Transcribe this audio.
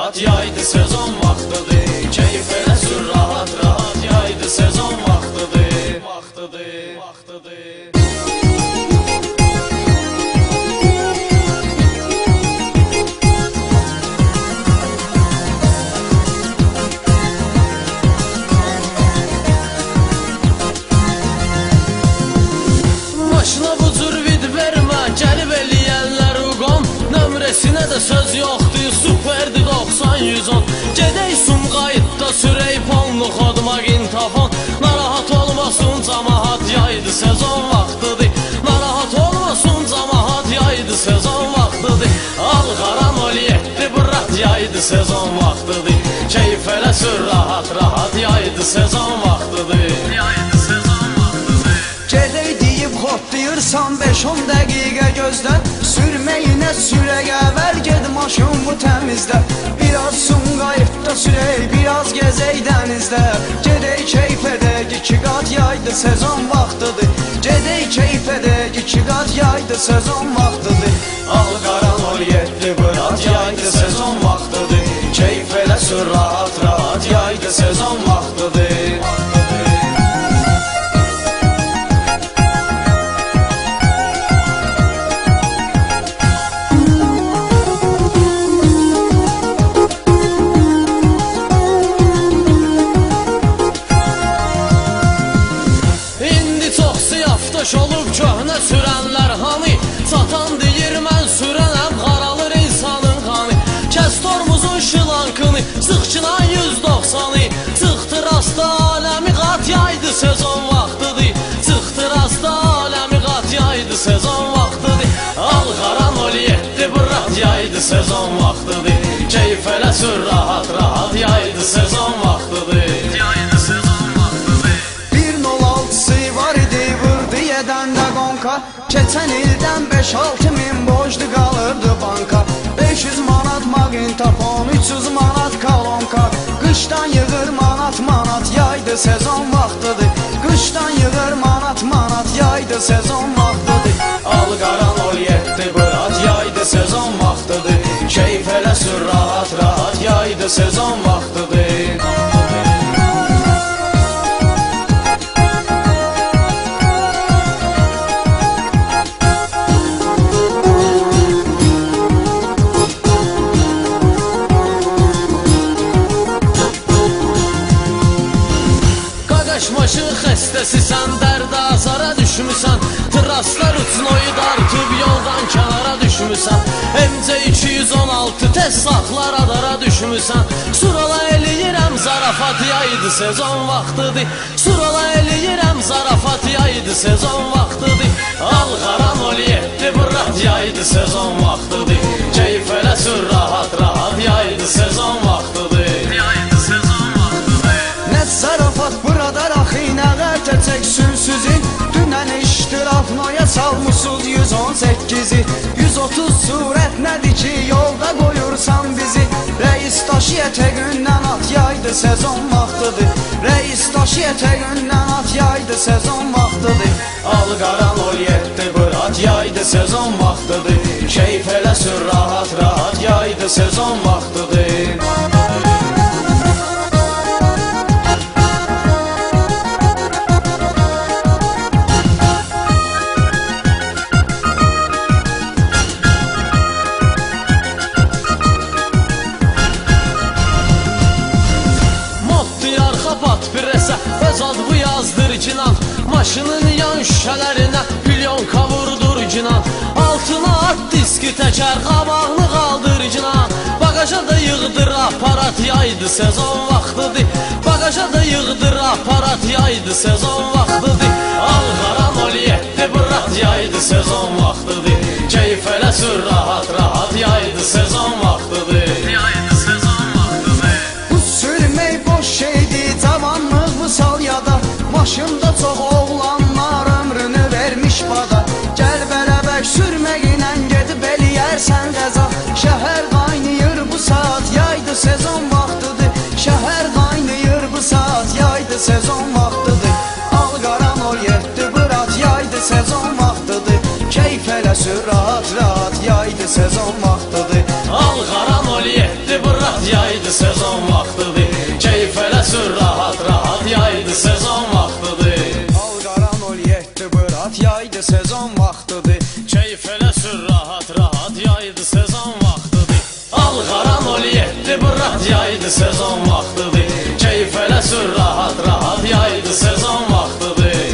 rahat, yaydı sezon vaxtıdır. Keyif elə sür rahat, rahat, yaydı sezon vaxtıdır. Maşına bu cür vid vermə, gəlib eləyənlər uqon. Nömrəsinə də söz yoxdur, superdi 90-110. Gedək Sumqayıtda sürək polnu xodma qintafon. Narahat olmasın camahat, yaydı sezon vaxtıdır. Narahat olmasın camahat, yaydı sezon vaxtıdır. Al qaran 07 bırat, yaydı sezon vaxtıdır. Keyif elə sür rahat, rahat, yaydı sezon vaxtıdır. Gedək deyib hop deyirsən 5-10 dəqiqə gözlə. Sürməyinə sürək əvvəl ged maşın bu təmizlə. Biraz Sumqayıtda sürək, biraz gezək dənizdə. Gedək keyf edək 2 qat, yaydı sezon vaxtıdır. Gedək keyf edək 2 qat, yaydı sezon vaxtıdır. Al qaran 07 bırat, yaydı sezon vaxtıdır. Keyif elə sür rahat, rahat, yaydı sezon vaxtıdır. Yaftaş olub köhnə sürənlər hani, satan deyir mən sürənəm, qaralır insanın qanı. Kəs tormuzun şılankını, sıxçına 190'ı. Çıxdır asta aləmi qat, yaydı sezon vaxtıdır. Çıxdır asta aləmi qat, yaydı sezon vaxtıdır. Al qaran 07 bırat, yaydı sezon vaxtıdır. Keyif elə sür rahat, rahat, yaydı sezon vaxtıdır. Keçən ildən 5-6 min borclu qalırdı banka. 500 manat maqintafon, 300 manat kolonka. Qışdan yığır manat, manat, yaydı sezon vaxtıdır. Qışdan yığır manat, manat, yaydı sezon vaxtıdır. Al qaran 07 bırat, yaydı sezon vaxtıdır. Keyif elə sür rahat, rahat, yaydı sezon vaxtıdır. Maşın xəstəsisən, dərdə azara düşmüsən. Traslar uçnoyu dartıb yoldan kənara düşmüsən. MC216 tez saxlar adara düşmüsən. Surala eləyirəm zarafat, yaydı sezon vaxtıdır. Surala eləyirəm zarafat, yaydı sezon vaxtıdır. Al qaran 07 bırat, yaydı sezon vaxtıdır. Keyif elə sür rahat, rahat, yaydı sezon vaxtıdır. Nə zarafat burada raxinə qərtəcək sünsüzün. Dünən iştirafnoya salmışsız 118'i. 130 surət nədir ki, yolda qoyursan bizi. Rəis daşıya təqündən at, yaydı sezon vaxtıdır. Rəis daşıya təqündən at, yaydı sezon vaxtıdır. Al qaran 07 bırat, yaydı sezon vaxtıdır. Keyif elə sür rahat, rahat, yaydı sezon vaxtıdır. Öz adımı yazdır cinan, maşının yan şüşələrinə pilyonka vurdur cinan. Altına at diski təkər, qabağını qaldır cinan. Bagaja da yığdır aparat, yaydı sezon vaxtıdır. Bagaja da yığdır aparat, yaydı sezon vaxtıdır. Al qaran 07 bırat, yaydı sezon vaxtıdır. Keyif elə sür rahat, rahat, yaydı sezon vaxtıdır. Bu sürmək boş şeydir, cavanlıq bu sal yada. Maşında çox oğlanlar ömrünü vermiş bada. Gəl bərabər sürməklə gedib eləyərsən qəza. Şəhər qaynayır bu saat, yaydı sezon vaxtıdır. Şəhər qaynayır bu saat, yaydı sezon vaxtıdır. Al qaran 07 bırat, yaydı sezon vaxtıdır. Keyf elə sür rahat, rahat, yaydı sezon yaydı sezon vaxtıdır. Keyif elə sür rahat rahat, yaydı sezon vaxtıdır. Alqaran ol yetdi bırat, yaydı sezon vaxtıdır. Keyif elə sür rahat rahat, yaydı sezon vaxtıdır. Alqaran ol yetdi bırat, yaydı sezon vaxtıdır. Keyif elə sür rahat rahat, yaydı sezon vaxtıdır.